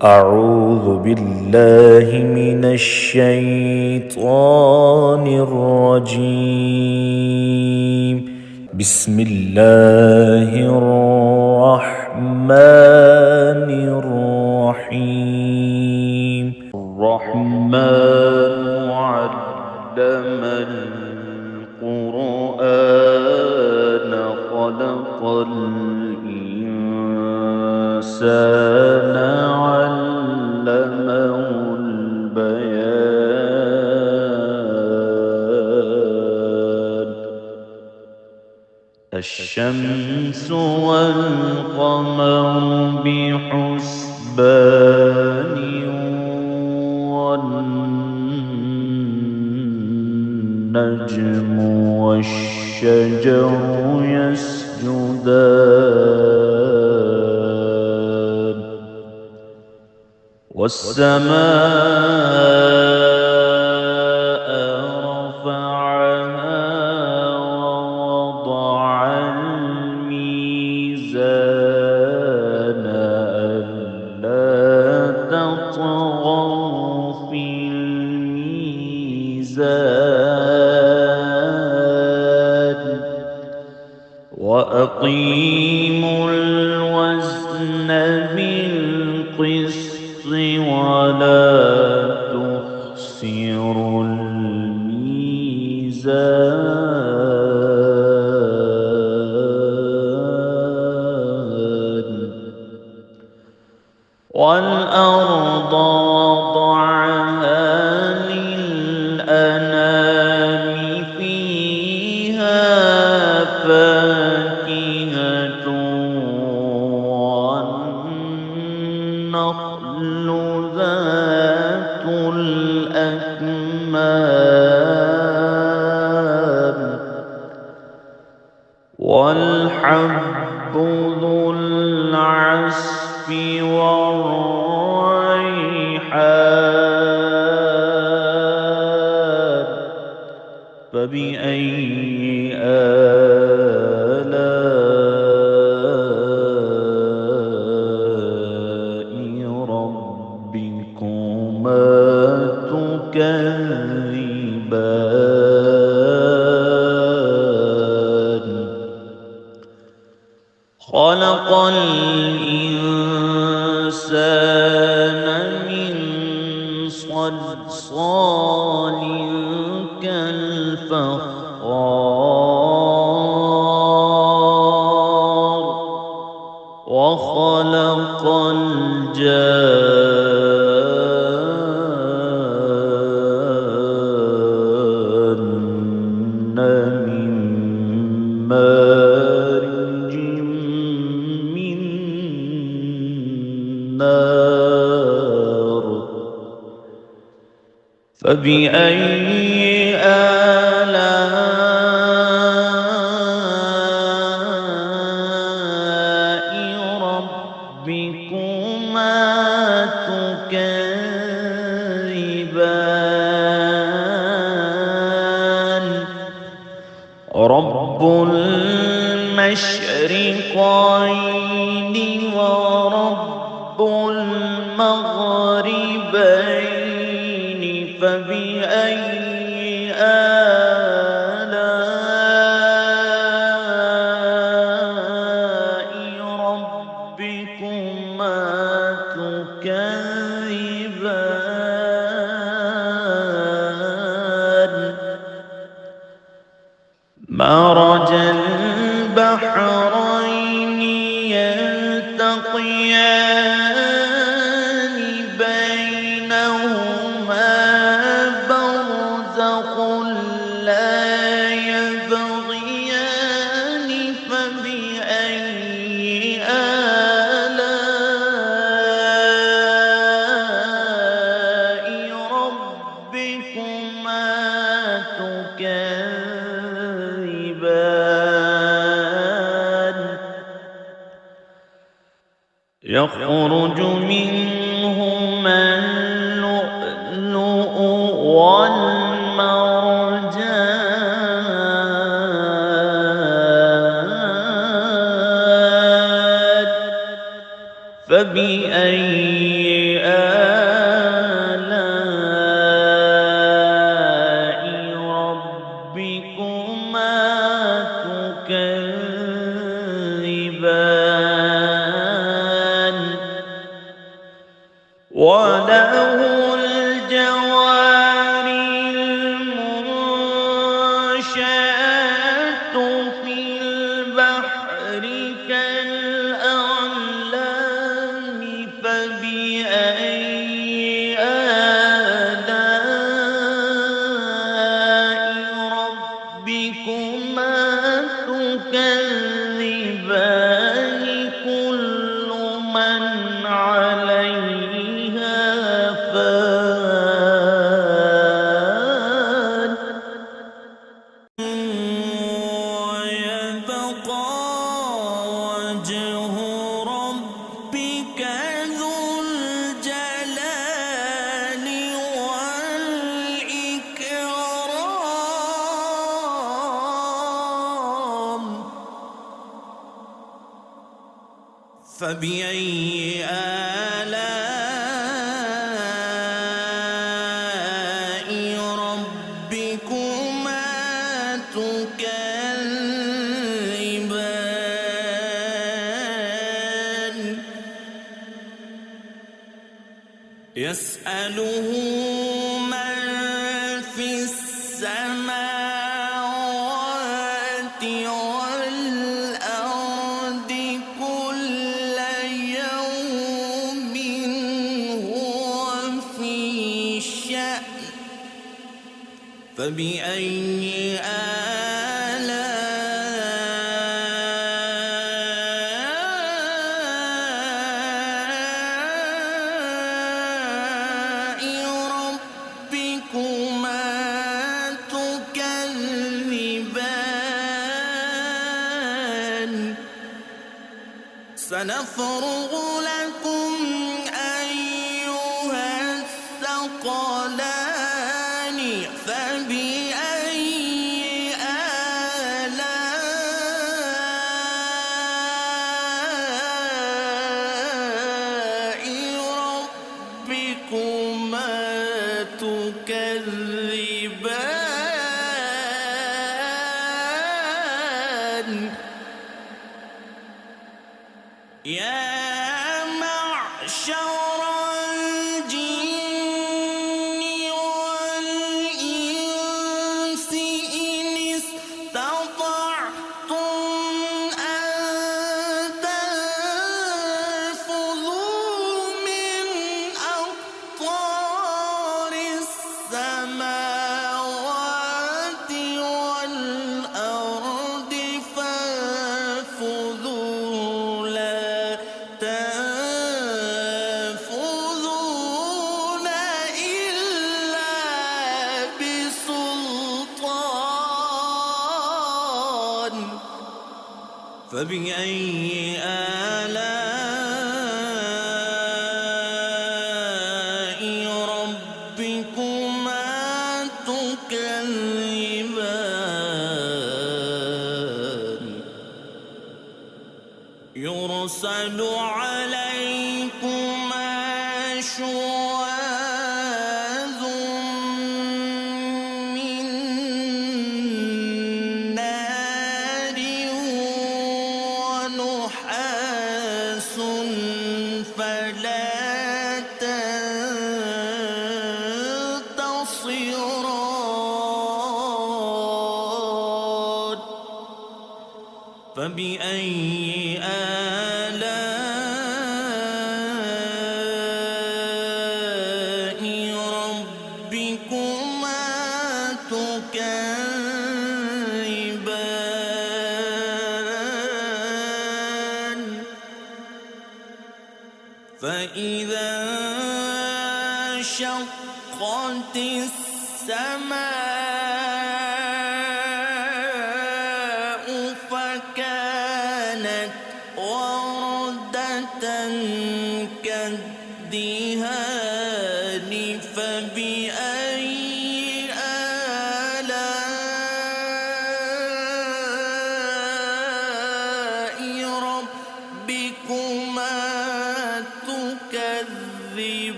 أعوذ بالله من الشيطان الرجيم. بسم الله الرحمن الرحيم. الرحمن علم القرآن خلق الإنسان علمه البيان. الشمس والقمر بحسبان والنجم والشجر يسجدان والسماء رفعها ووضع الميزان ألا تطغوا في الميزان وأقيموا الوزن بالقسط ولا تخسروا الميزان والأرض وضعها للأنام فيها فاكهة والنخل ذات الأكمام والحب ذو العصف والريحان. فبأي آلاء ربكما تكذبان. خلق الإنسان من صلصال كالفخار وخلق الجان من مارج من نار. فبأي آلاء ربكما تكذبان. رب المشرقين ورب المغربين. فبأي آلاء ربكما تكذبان. مرج البحرين يلتقيان بينهما برزخ لا يبغيان. فبأي آلاء ربكما تكذبان. يخرج منهما اللؤلؤ والمرجان. فبأي وله الجوار المنشآت في البحر كالأعلام فبأي آلاء ربكما تكذبان كل من عليها فان ويبقى وجه ربك ذو الجلال والإكرام فبأي آلاء ربكما تكذبان يسأله من في السماوات والأرض كل يوم هو في شأن فبأي آلاء ربكما تكذبان سنفرغ لكم أيها الثقلان فبأي آلاء ربكما تكذبان يا معشر الجن والإنس إن استطعتم أن تنفذوا من أقطار السماوات والأرض فانفذوا لا تنفذون إلا بسلطان فبأي آلاء ربكما تكذبان يرسل عليكما شواظ من نار ونحاس فلا تنتصران فبأي آلاء ربكما تكذبان فإذا انشقت السماء فكانت وردة كالدهان فبأي آلاء ربكما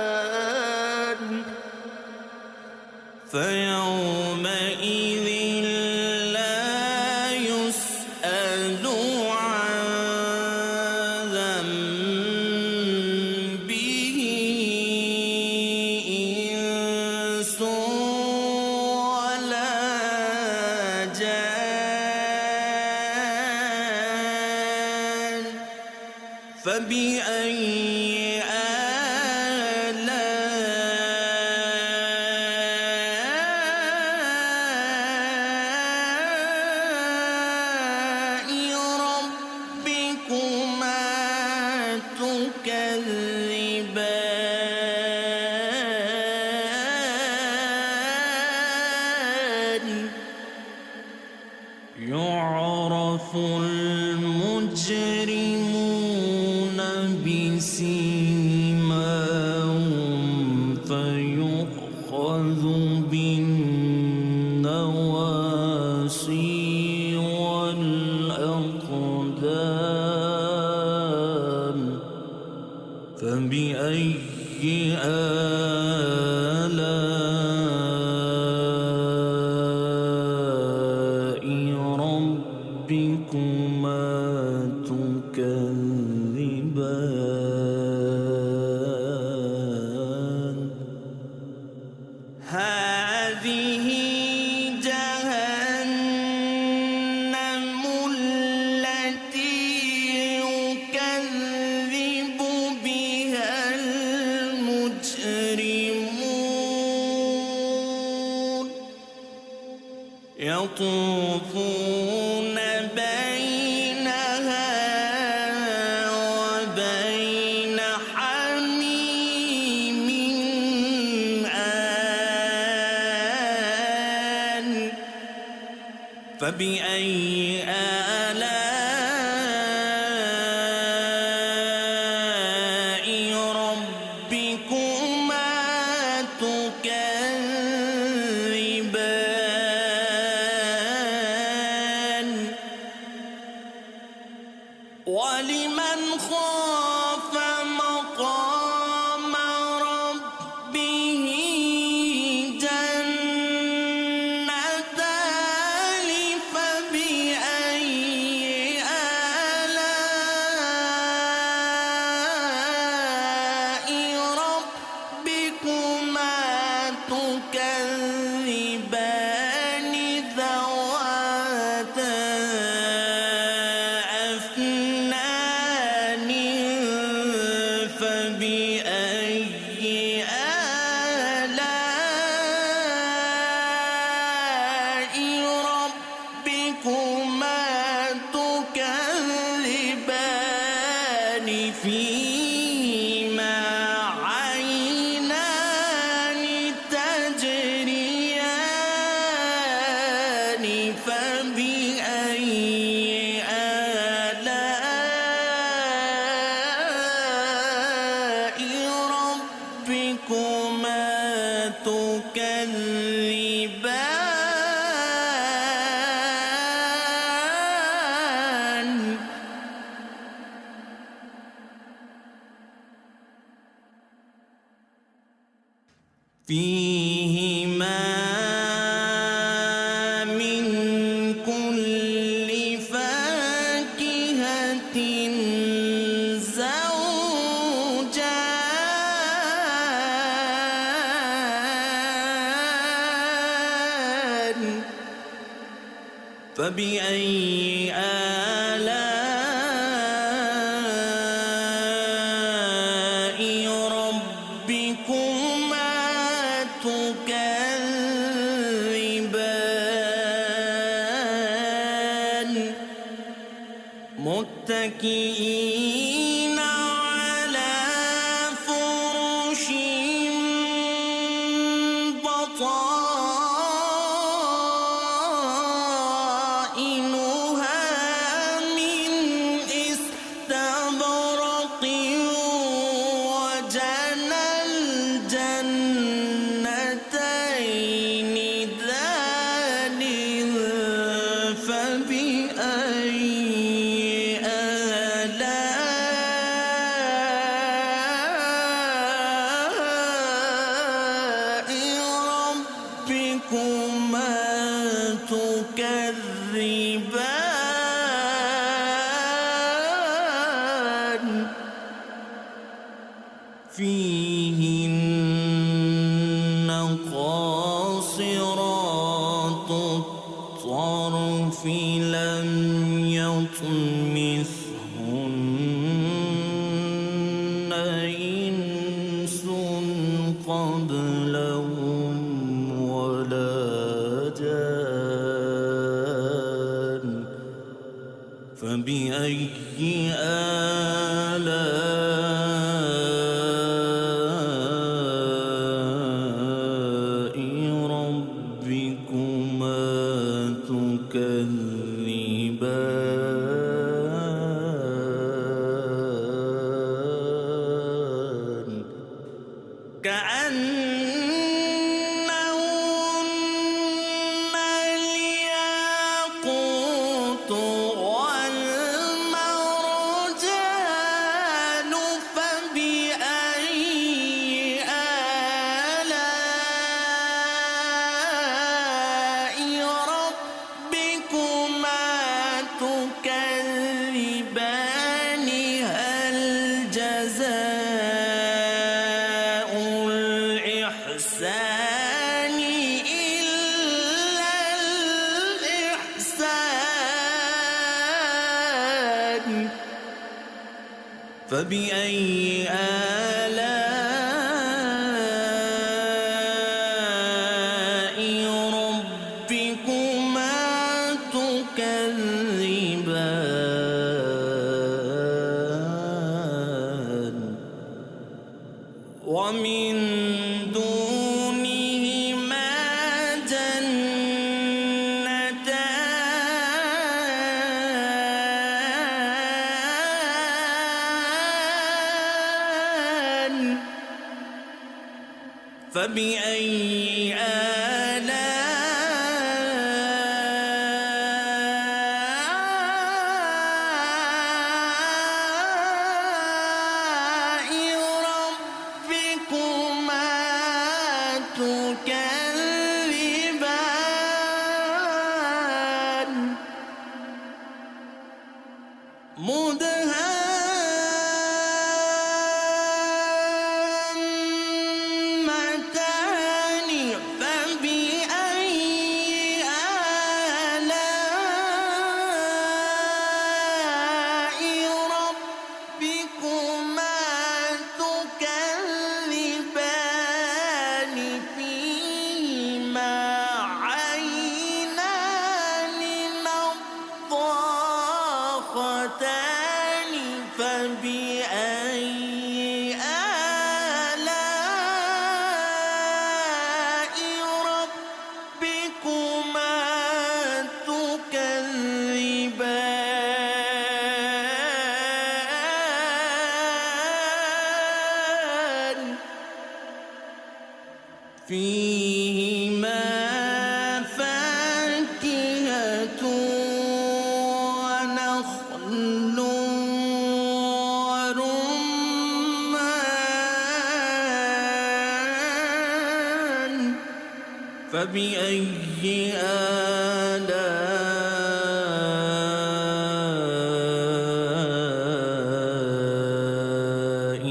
تكذبان فيومئذ لا يسأل عن فبأي آلاء ربكما تكذبان يعرف المجرمون بسيماهم فيؤخذ بالنواصي والأقدام فبأي آلاء ربكما تكذبان هذه جهنم التي يكذب بها المجرمون يطوفون بينها وبين حميم آن فبأي آلاء ربكما تكذبان ولمن خاف مقام ربه جنتان فبأي آلاء ربكما تكذبان ذواتا أفنان فبأي آلاء ربكما تكذبان فيهما عينان تجريان فبأي آلاء ربكما تكذبان فيهما من كل فاكهة زوجان فبأي آلاء ربكما تكذبان متكئين على فرش بطائنها من استبرق وجنى الجنتين دان فبأي آلاء ربكما تكذبان فيهن قاصرات الطرف لم يطمثهن كأنهن الياقوت والمرجان فبأي آلاء ربكما تكذبان هل جزاء الإحسان إلا الإحسان فبأي آلاء ربكما تكذبان ومن دونهما جنتان فبأي آلاء ربكما تكذبان مدهامتان فبأي آلاء ربكما تكذبان فيهما عينان نضاختان فبأي آلاء ربكما تكذبان فيهما فاكهة ونخل ورمان فبأي آلاء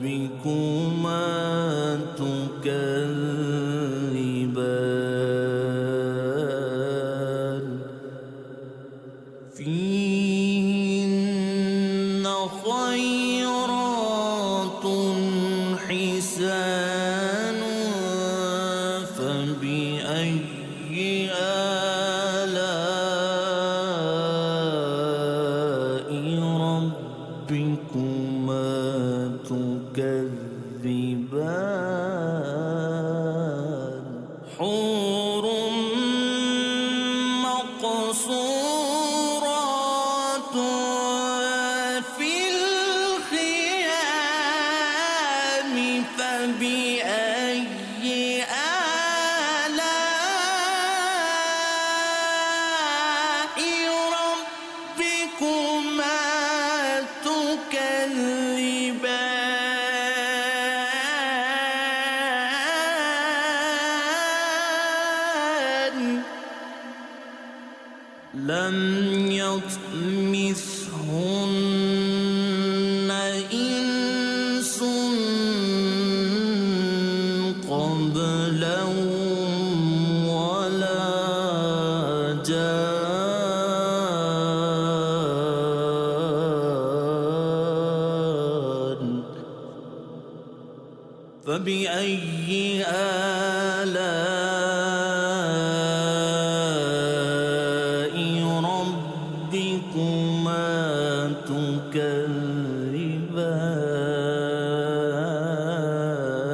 ربكما تكذبان فيهن خيرات حسان فبأي آلاء ربكما تكذبان حور مقصورات في الخيام فبأي آلاء ربكما تكذبان لم يطمثهن إنس قبلهم ولا جان فبأي آلاء ربكما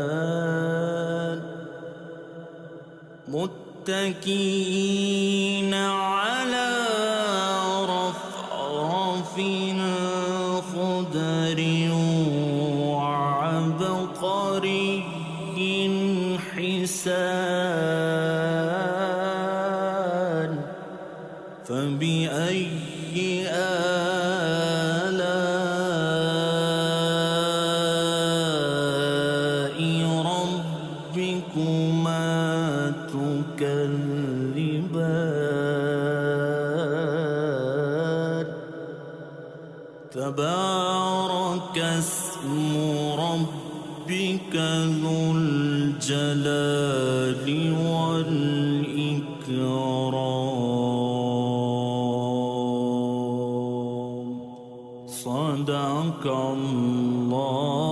تكذبان متكئين على رفرف خضر وعبقر تبارك اسم ربك ذو الجلال والإكرام. صدق الله